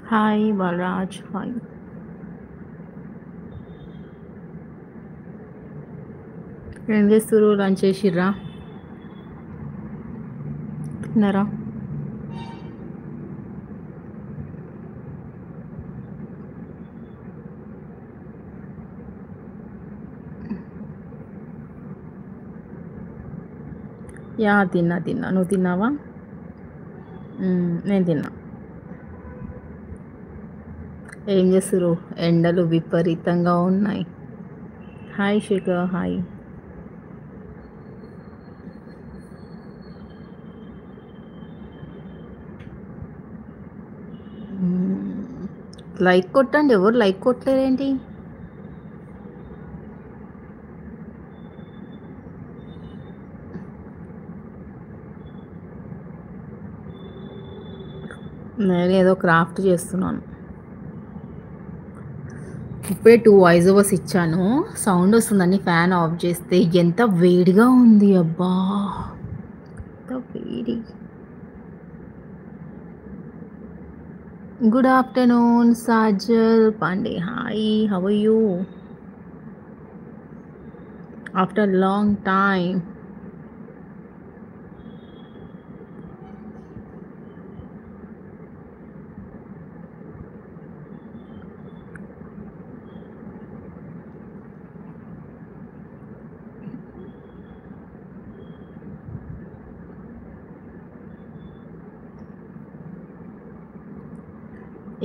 Hi Balraj, hi. ఏం చేస్తుర్రు? Lunch చేసిర్రా? తిన్నారా? యా, తిన్నా. నువ్వు తిన్నావా? నేను తిన్నా. ఏం చేస్తుర్రు? ఎండలు విపరీతంగా ఉన్నాయి. Hi Shekhar, hi. లైక్ కొట్టండి. ఎవరు లైక్ కొట్టలేరేంటి? నేను ఏదో క్రాఫ్ట్ చేస్తున్నాను. ఇప్పుడే 2 వాయిస్ ఓవర్స్ ఇచ్చాను. సౌండ్ వస్తుందని ఫ్యాన్ ఆఫ్ చేస్తే ఎంత వేడిగా ఉంది అబ్బా! ఎంత వేడి. Good afternoon Sajal Pandey, hi. How are you? After long time.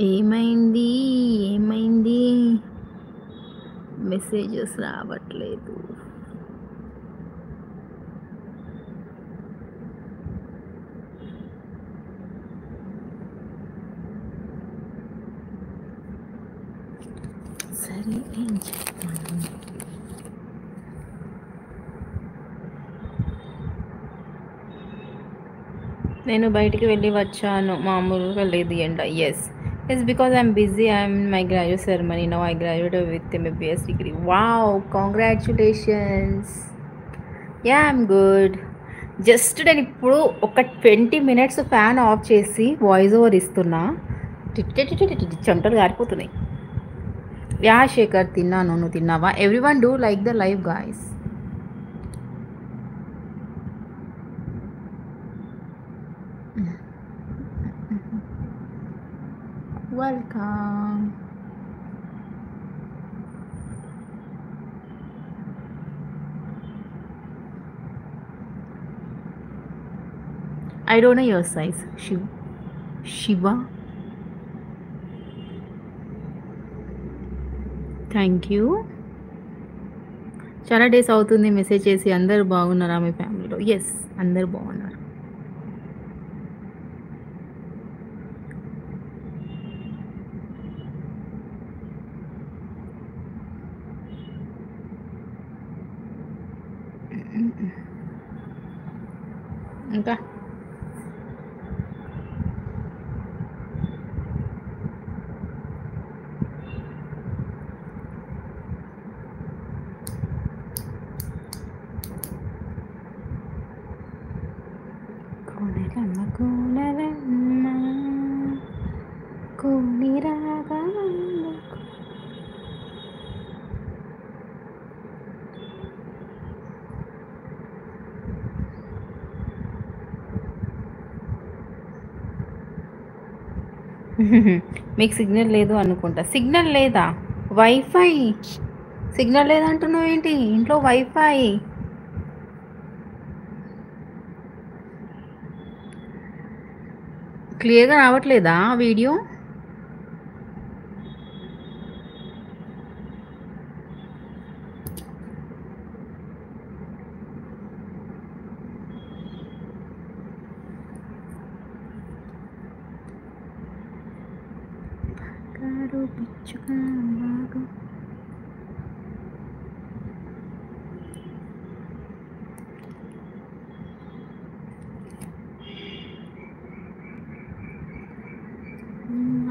ఏమైంది? మెసేజెస్ రావట్లేదు. సరే, ఏం చేద్దాము? నేను బయటికి వెళ్ళి వచ్చాను. మామూలుగా లేదు ఎండ. Yes because I'm busy. I'm my graduate ceremony. Now I graduate with MBBS degree. Wow, congratulations. Ya, I'm good. Just నేను ఇప్పుడు ఒక 20 minutes ఫ్యాన్ ఆఫ్ చేసి వాయిస్ ఓవర్ ఇస్తున్నా. చెమటలు గారిపోతున్నాయి. యా శేఖర్, తిన్నాను. నువ్వు తిన్నావా? Everyone do like the live guys. Welcome. I don't know your size. Shiva. Thank you. చాలా డేస్ అవుతుంది మెసేజ్ చేసి. అందరు బాగున్నారా మీ ఫ్యామిలీలో? ఎస్, అందరు బాగున్నారు. ఇంకా మీకు సిగ్నల్ లేదు అనుకుంటా. సిగ్నల్ లేదా? వైఫై సిగ్నల్ లేదంటున్నావు ఏంటి? ఇంట్లో వైఫై. క్లియర్గా రావట్లేదా వీడియో?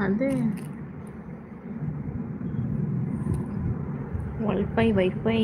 అదే వైఫై.